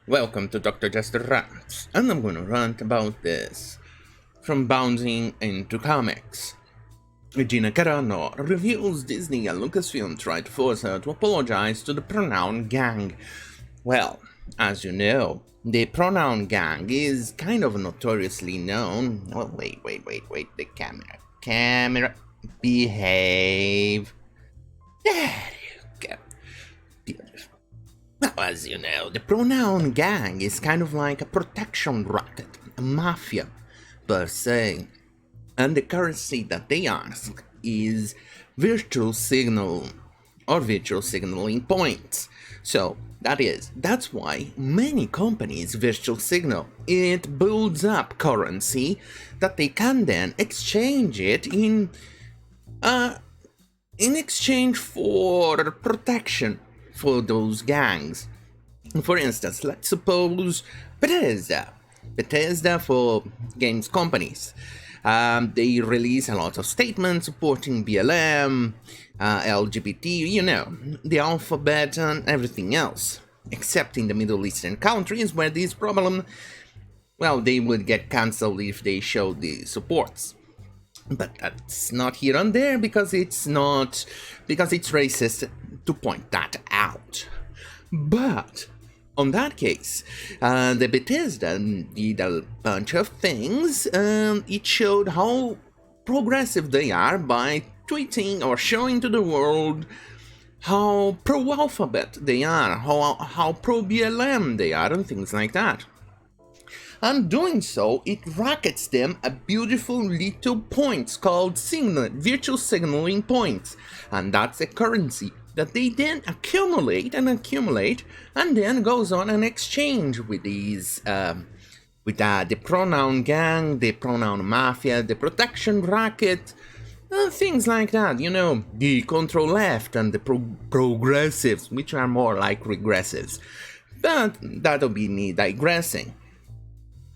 Welcome to Dr. Jester Rants, and I'm gonna rant about this. From bouncing into comics. Gina Carano reveals Disney and Lucasfilm tried to force her to apologize to the Pronoun Gang. Well, as you know, the Pronoun Gang is kind of notoriously known. Oh, wait, the camera, behave. There you go. Beautiful. Well, as you know, the Pronoun Gang is kind of like a protection racket, a mafia, per se. And the currency that they ask is virtual signal, or virtual signaling points. So, that's why many companies virtual signal. It builds up currency that they can then exchange it in exchange for protection for those gangs. For instance, let's suppose Bethesda for games companies. They release a lot of statements supporting BLM, LGBT, the alphabet and everything else. Except in the Middle Eastern countries where this problem, well, they would get cancelled if they show the supports. But that's not here and there because it's racist to point that out. But on that case, the Bethesda did a bunch of things. It showed how progressive they are by tweeting or showing to the world how pro-alphabet they are, how pro-BLM they are, and things like that. And doing so, it rackets them a beautiful little points called virtual signaling points, and that's a currency that they then accumulate, and then goes on an exchange with these, the Pronoun Gang, the Pronoun Mafia, the Protection Racket, things like that, the Control Left and the Progressives, which are more like regressives. But that'll be me digressing.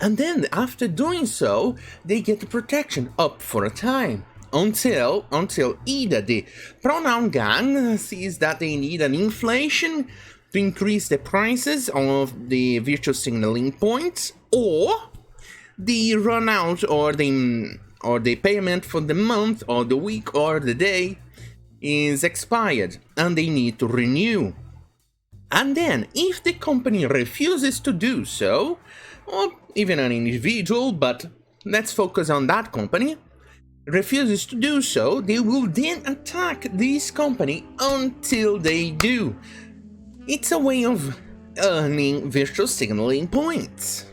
And then, after doing so, they get the protection up for a time. Until either the Pronoun Gang sees that they need an inflation to increase the prices of the virtual signaling points, or the run out or the payment for the month or the week or the day is expired and they need to renew. And then, if the company refuses to do so, or even an individual, but let's focus on that company, refuses to do so, they will then attack this company until they do. It's a way of earning virtual signaling points.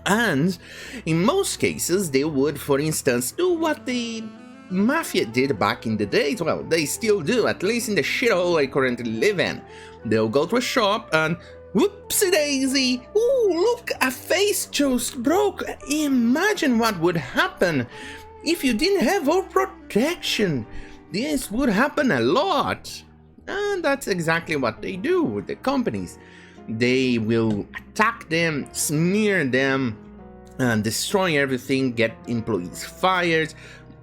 And in most cases, they would, for instance, do what the Mafia did back in the days. Well, they still do, at least in the shithole I currently live in. They'll go to a shop and whoopsie daisy! Ooh, look, a face just broke! Imagine what would happen if you didn't have our protection. This would happen a lot. And that's exactly what they do with the companies. They will attack them, smear them, and destroy everything, get employees fired,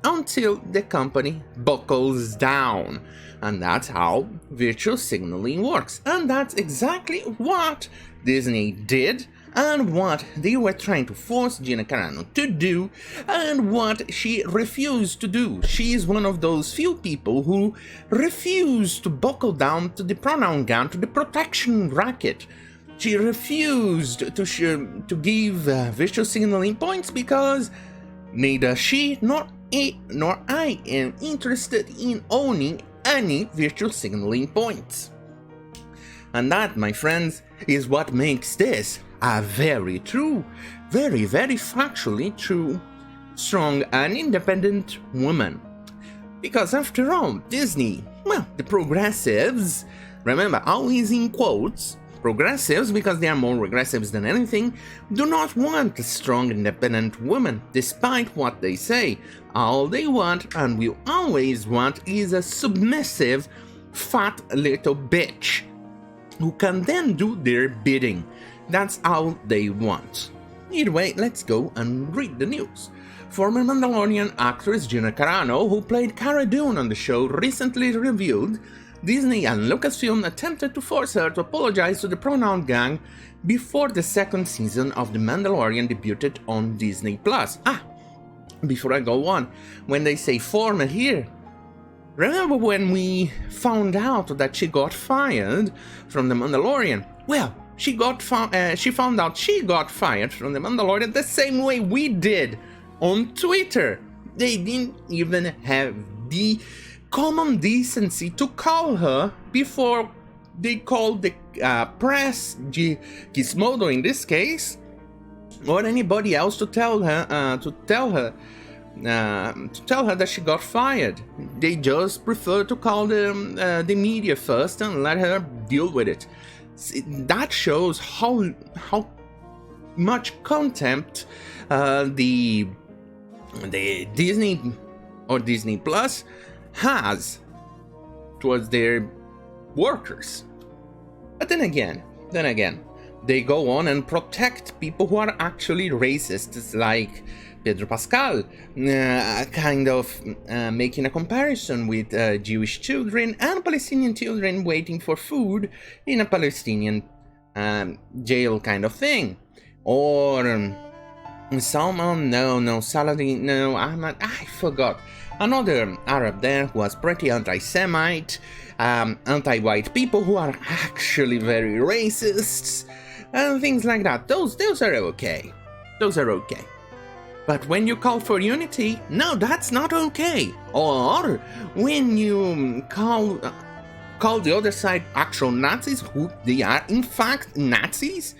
until the company buckles down. And that's how virtual signaling works. And that's exactly what Disney did, and what they were trying to force Gina Carano to do, and what she refused to do. She is one of those few people who refuse to buckle down to the Pronoun Gang, to the protection racket. She refused to give virtual signaling points because neither she nor I am interested in owning any virtual signaling points. And that, my friends, is what makes this a very true, very factually true, strong and independent woman. Because after all, Disney, well, the progressives, remember, always in quotes, progressives, because they are more regressives than anything, do not want a strong independent woman, despite what they say. All they want, and will always want, is a submissive, fat little bitch, who can then do their bidding. That's all they want. Either way, let's go and read the news. Former Mandalorian actress Gina Carano, who played Cara Dune on the show, recently revealed Disney and Lucasfilm attempted to force her to apologize to the Pronoun gang before the second season of The Mandalorian debuted on Disney+. Before I go on, when they say former here, remember when we found out that she got fired from The Mandalorian? Well, she found out she got fired from The Mandalorian the same way we did on Twitter. They didn't even have the common decency to call her before they called the press, Gizmodo in this case, or anybody else to tell her that she got fired. They just prefer to call the media first and let her deal with it. That shows how much contempt the Disney or Disney Plus has towards their workers. But then again, they go on and protect people who are actually racists, like Pedro Pascal, kind of making a comparison with Jewish children and Palestinian children waiting for food in a Palestinian jail kind of thing. Or Saladin, I forgot. Another Arab there who was pretty anti-Semite, anti-white people who are actually very racists, and things like that. Those are okay. Those are okay. But when you call for unity, no, that's not okay. Or when you call the other side actual Nazis, who they are in fact Nazis,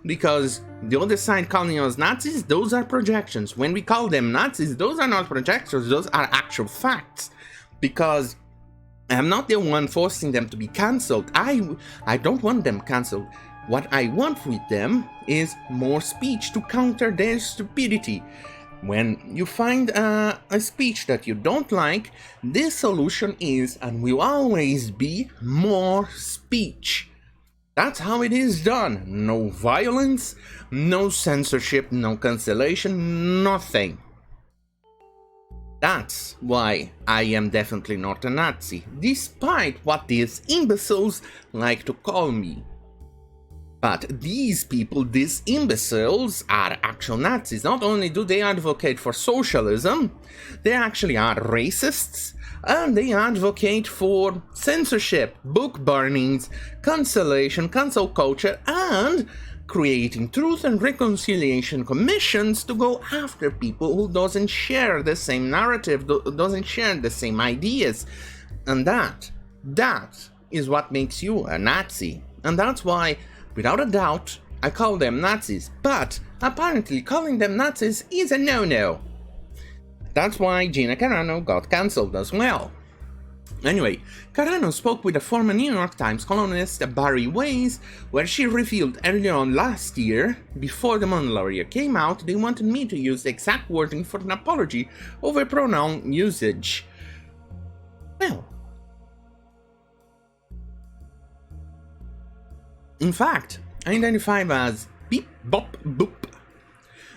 because the other side calling us Nazis, those are projections. When we call them Nazis, those are not projections, those are actual facts. Because I'm not the one forcing them to be cancelled. I don't want them cancelled. What I want with them is more speech to counter their stupidity. When you find a speech that you don't like, the solution is and will always be more speech. That's how it is done. No violence, no censorship, no cancellation, nothing. That's why I am definitely not a Nazi, despite what these imbeciles like to call me. But these people, these imbeciles, are actual Nazis. Not only do they advocate for socialism, they actually are racists, and they advocate for censorship, book burnings, cancellation, cancel culture, and creating truth and reconciliation commissions to go after people who doesn't share the same narrative, doesn't share the same ideas. And that is what makes you a Nazi. And that's why, without a doubt, I call them Nazis. But apparently calling them Nazis is a no-no. That's why Gina Carano got cancelled as well. Anyway, Carano spoke with a former New York Times columnist, Barry Weiss, where she revealed earlier on last year, before The Mandalorian came out, they wanted me to use the exact wording for an apology over pronoun usage. Well, in fact, I identify as beep, bop, boop.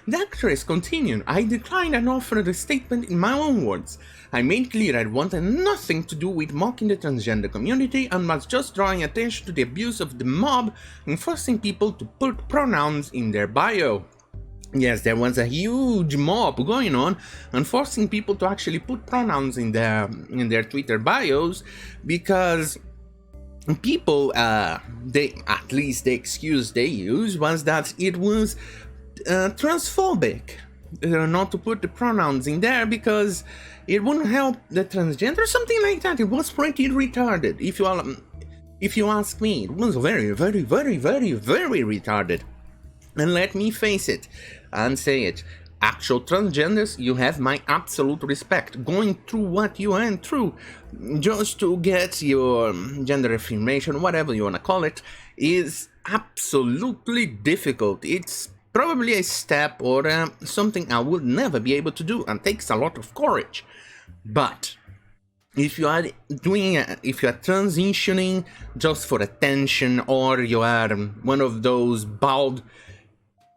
The actress continued, I declined and offered a statement in my own words. I made clear I wanted nothing to do with mocking the transgender community and was just drawing attention to the abuse of the mob and forcing people to put pronouns in their bio. Yes, there was a huge mob going on and forcing people to actually put pronouns in their Twitter bios because people, at least the excuse they used was that it was transphobic not to put the pronouns in there because it wouldn't help the transgender, something like that. It was pretty retarded. If you ask me, it was very, very, very, very, very retarded. And let me face it and say it. Actual transgenders, you have my absolute respect. Going through what you went through just to get your gender affirmation, whatever you want to call it, is absolutely difficult. It's probably a step or something I would never be able to do and takes a lot of courage. But if you are transitioning just for attention, or you are one of those bald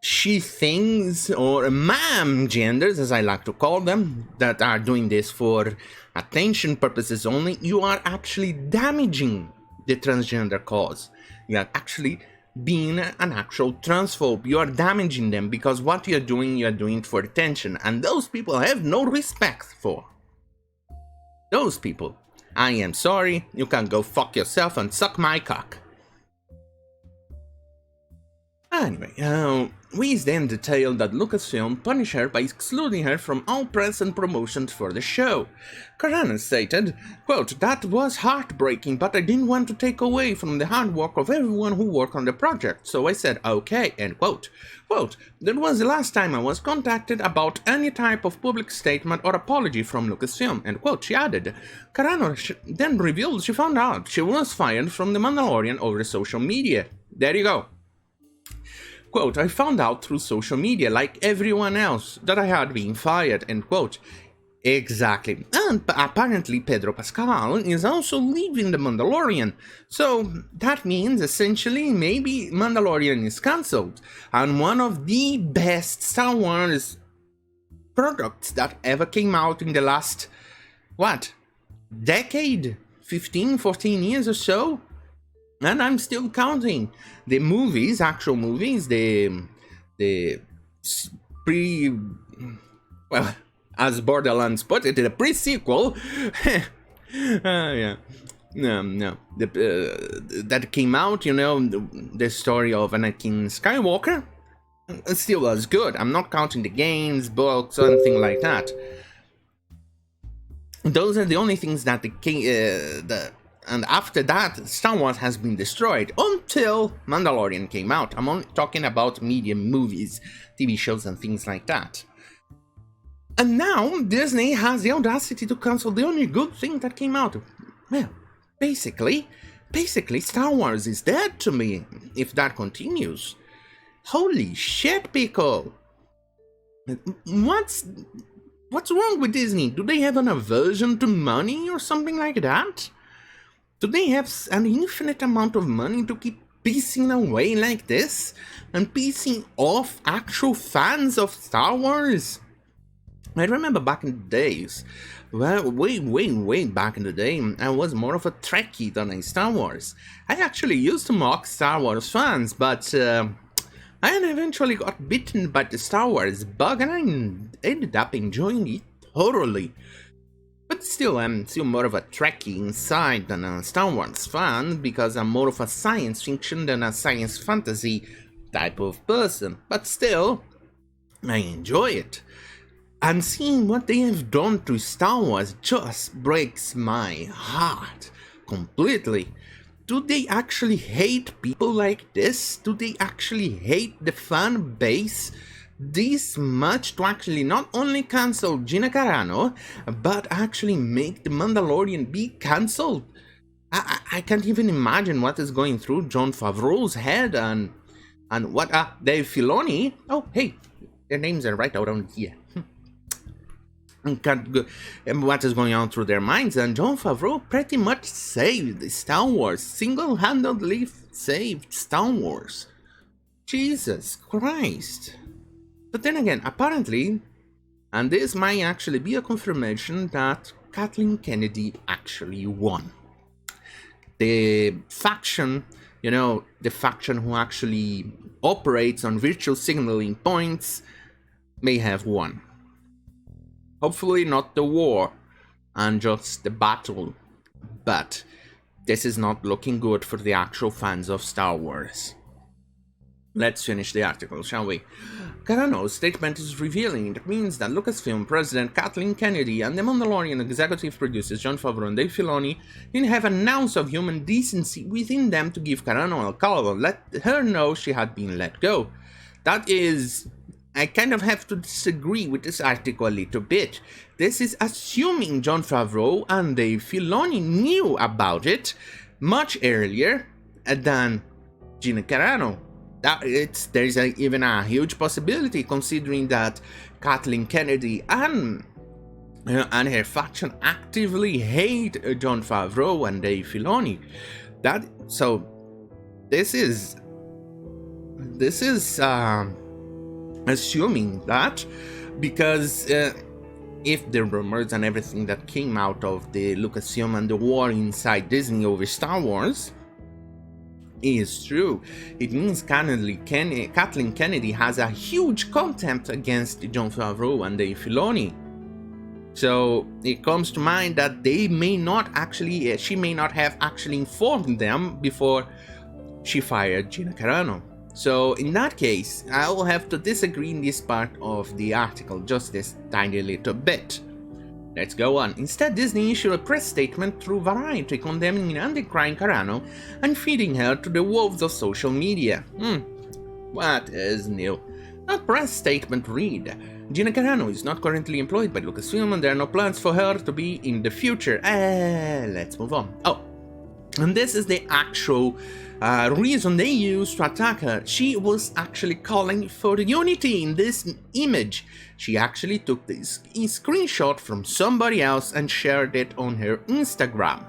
she things, or ma'am genders, as I like to call them, that are doing this for attention purposes only, you are actually damaging the transgender cause. You are actually being an actual transphobe. You are damaging them, because what you're doing it for attention, and those people I have no respect for. Those people, I am sorry, you can go fuck yourself and suck my cock. Anyway, we then detailed that Lucasfilm punished her by excluding her from all press and promotions for the show. Carano stated, quote, "That was heartbreaking, but I didn't want to take away from the hard work of everyone who worked on the project, so I said okay," end quote. Quote, "That was the last time I was contacted about any type of public statement or apology from Lucasfilm," end quote, she added. Carano then revealed she found out she was fired from The Mandalorian over social media. There you go. Quote, "I found out through social media, like everyone else, that I had been fired," end quote. Exactly. And apparently Pedro Pascal is also leaving The Mandalorian. So that means essentially maybe Mandalorian is cancelled. And one of the best Star Wars products that ever came out in the last, decade? 15, 14 years or so? And I'm still counting. The movies, actual movies, the as Borderlands put it, the pre-sequel, yeah, no, that came out, the story of Anakin Skywalker, it still was good. I'm not counting the games, books, or anything like that. Those are the only things that and after that, Star Wars has been destroyed until Mandalorian came out. I'm only talking about media, movies, TV shows, and things like that. And now Disney has the audacity to cancel the only good thing that came out. Well, basically Star Wars is dead to me if that continues. Holy shit, people! What's wrong with Disney? Do they have an aversion to money or something like that? Do they have an infinite amount of money to keep piecing away like this? And piecing off actual fans of Star Wars? I remember back in the days, well, way back in the day, I was more of a Trekkie than a Star Wars. I actually used to mock Star Wars fans, but I eventually got bitten by the Star Wars bug and I ended up enjoying it thoroughly. But still, I'm still more of a Trekkie inside than a Star Wars fan, because I'm more of a science fiction than a science fantasy type of person. But still, I enjoy it. And seeing what they have done to Star Wars just breaks my heart completely. Do they actually hate people like this? Do they actually hate the fan base this much to actually not only cancel Gina Carano, but actually make The Mandalorian be cancelled? I can't even imagine what is going through Jon Favreau's head and what Dave Filoni. Oh, hey, their names are right around here. What is going on through their minds, and Jon Favreau pretty much saved Star Wars, single-handedly saved Star Wars. Jesus Christ. But then again, apparently, and this might actually be a confirmation that Kathleen Kennedy actually won. The faction, the faction who actually operates on virtual signaling points may have won. Hopefully not the war and just the battle, but this is not looking good for the actual fans of Star Wars. Let's finish the article, shall we? Carano's statement is revealing. It means that Lucasfilm President Kathleen Kennedy and The Mandalorian executive producers Jon Favreau and Dave Filoni didn't have an ounce of human decency within them to give Carano a call and let her know she had been let go. That is... I kind of have to disagree with this article a little bit. This is assuming Jon Favreau and Dave Filoni knew about it much earlier than Gina Carano. There's even a huge possibility, considering that Kathleen Kennedy and her faction actively hate Jon Favreau and Dave Filoni. This is assuming that, because if the rumors and everything that came out of the Lucasfilm and the war inside Disney over Star Wars is true, it means Kathleen Kennedy has a huge contempt against Jon Favreau and Dave Filoni. So it comes to mind that she may not have actually informed them before she fired Gina Carano. So in that case, I will have to disagree in this part of the article, just this tiny little bit. Let's go on. Instead, Disney issued a press statement through Variety condemning and decrying Carano and feeding her to the wolves of social media. What is new? That press statement read, Gina Carano is not currently employed by Lucasfilm and there are no plans for her to be in the future. Let's move on. And this is the actual reason they used to attack her. She was actually calling for unity in this image. She actually took this screenshot from somebody else and shared it on her Instagram.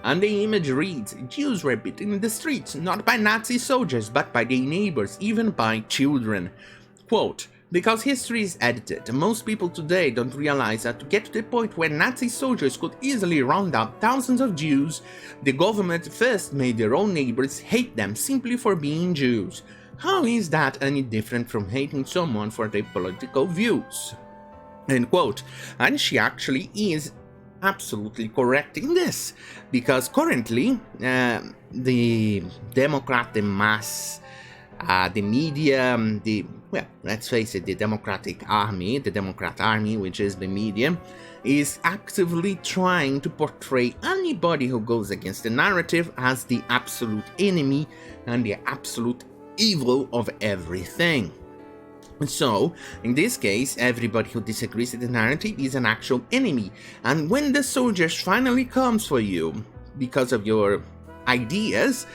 And the image reads, Jews were beaten in the streets, not by Nazi soldiers, but by their neighbors, even by children. Quote, because history is edited, most people today don't realize that to get to the point where Nazi soldiers could easily round up thousands of Jews, the government first made their own neighbors hate them simply for being Jews. How is that any different from hating someone for their political views? End quote. And she actually is absolutely correct in this, because currently the Democrat, the mass, the media, let's face it, the Democrat Army, which is the media, is actively trying to portray anybody who goes against the narrative as the absolute enemy and the absolute evil of everything. So, in this case, everybody who disagrees with the narrative is an actual enemy, and when the soldiers finally comes for you because of your ideas,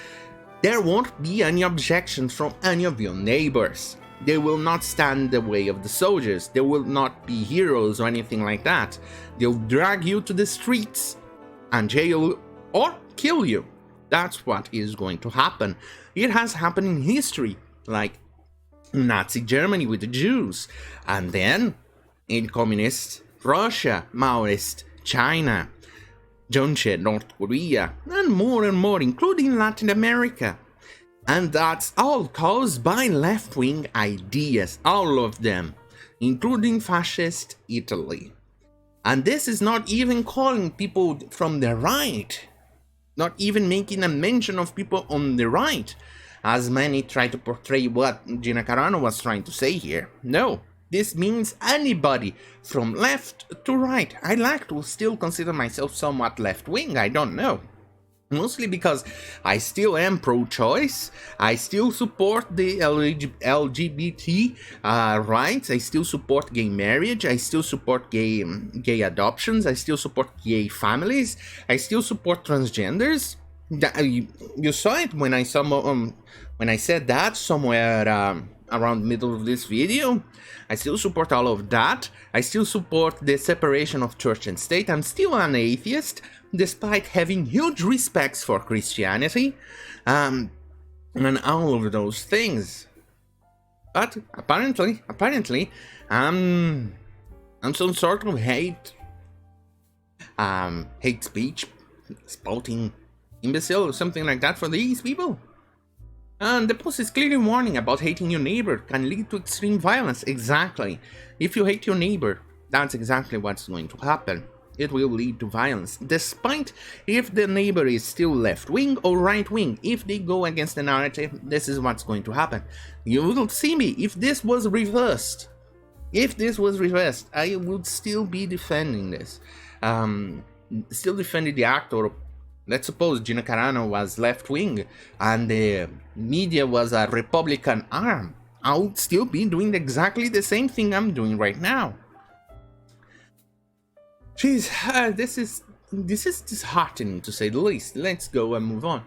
there won't be any objections from any of your neighbors. They will not stand in the way of the soldiers. They will not be heroes or anything like that. They'll drag you to the streets and jail or kill you. That's what is going to happen. It has happened in history, like Nazi Germany with the Jews, and then in communist Russia, Maoist China, Juche, North Korea, and more, including Latin America. And that's all caused by left-wing ideas, all of them, including fascist Italy. And this is not even calling people from the right, not even making a mention of people on the right, as many try to portray what Gina Carano was trying to say here. No, this means anybody from left to right. I like to still consider myself somewhat left-wing, I don't know. Mostly because I still am pro-choice, I still support the LGBT rights, I still support gay marriage, I still support gay adoptions, I still support gay families, I still support transgenders. You saw it when I said that somewhere around the middle of this video. I still support all of that. I still support the separation of church and state. I'm still an atheist, despite having huge respects for Christianity, and all of those things. But apparently, I'm some sort of hate speech, spouting imbecile or something like that for these people. And the post is clearly warning about hating your neighbor can lead to extreme violence. Exactly. If you hate your neighbor, that's exactly what's going to happen. It will lead to violence, despite if the neighbor is still left-wing or right-wing. If they go against the narrative, this is what's going to happen. You will see me. If this was reversed, I would still be defending this. Still defending the actor. Let's suppose Gina Carano was left-wing and the media was a Republican arm. I would still be doing exactly the same thing I'm doing right now. Jeez, this is disheartening to say the least. Let's go and move on.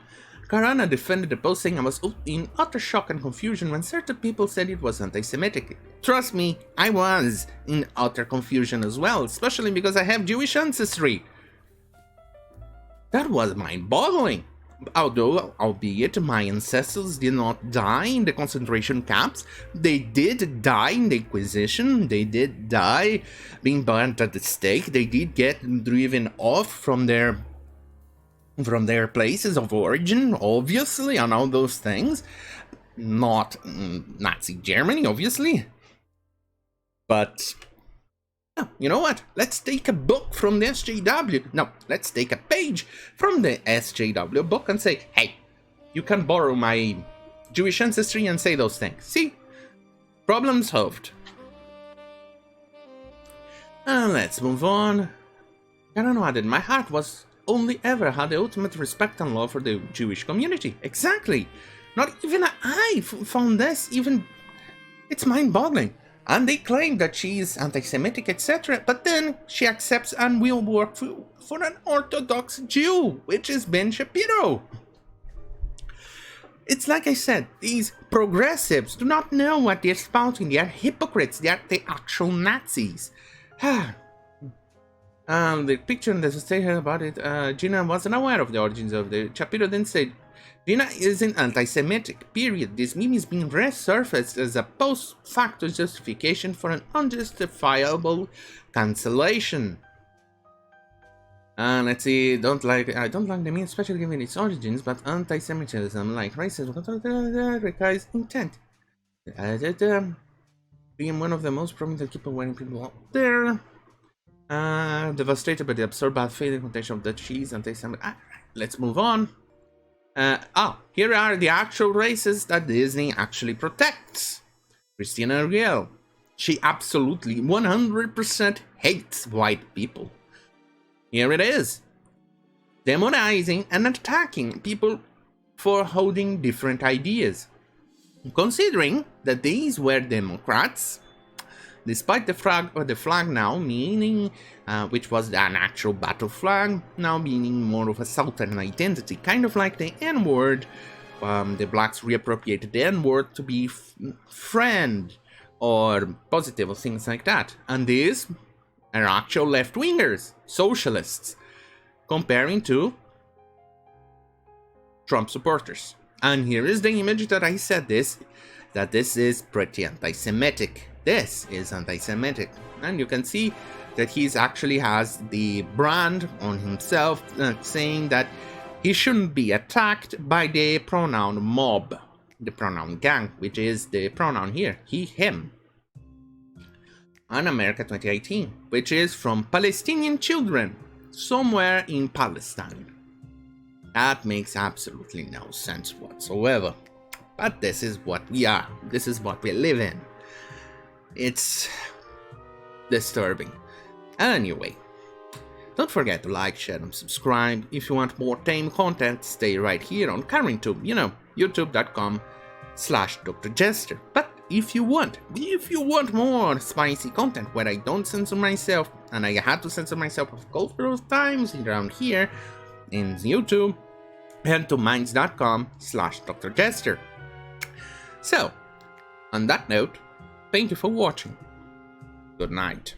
Carano defended the post, saying I was in utter shock and confusion when certain people said it was anti-Semitic. Trust me, I was in utter confusion as well, especially because I have Jewish ancestry. That was mind-boggling. Although, albeit my ancestors did not die in the concentration camps, they did die in the Inquisition, they did die being burnt at the stake, they did get driven off from their places of origin, obviously, and all those things. Not Nazi Germany, obviously. But you know what? Let's take a book from the SJW. No, let's take a page from the SJW book and say, hey, you can borrow my Jewish ancestry and say those things. See? Problem solved. Let's move on. Carano added, my heart was only ever had the ultimate respect and love for the Jewish community. Exactly. Not even I found this even... It's mind-boggling. And they claim that she's anti-Semitic, etc., but then she accepts and will work for an Orthodox Jew, which is Ben Shapiro. It's like I said, these progressives do not know what they're spouting. They are hypocrites. They are the actual Nazis. The picture in the statement about it, Gina wasn't aware of the origins of the... Shapiro then said, Gina isn't anti-Semitic, period. This meme is being resurfaced as a post-facto justification for an unjustifiable cancellation. Let's see, I don't like the meme, especially given its origins, but anti-Semitism, like racism, requires intent. Being one of the most prominent people wearing people out there. Devastated by the absurd bad faith connotation of the cheese anti-Semitic. Let's move on. Here are the actual races that Disney actually protects. Christina Ariel. She absolutely 100% hates white people. Here it is. Demonizing and attacking people for holding different ideas. Considering that these were Democrats, despite the flag now meaning, which was an actual battle flag, now meaning more of a Southern identity, kind of like the N-word. The blacks reappropriated the N-word to be friend or positive or things like that. And these are actual left-wingers, socialists, comparing to Trump supporters. And here is the image that I said that this is pretty anti-Semitic. This is anti-Semitic. And you can see that he actually has the brand on himself saying that he shouldn't be attacked by the pronoun mob, the pronoun gang, which is the pronoun here, he, him. On America 2018, which is from Palestinian children somewhere in Palestine. That makes absolutely no sense whatsoever. But this is what we are. This is what we live in. It's disturbing. Anyway, don't forget to like, share, and subscribe. If you want more tame content, stay right here on CurrentTube, youtube.com/Dr. Jester. But if you want more spicy content where I don't censor myself, and I had to censor myself a couple of times around here in YouTube, head to minds.com/Dr. Jester. So, on that note, thank you for watching. Good night.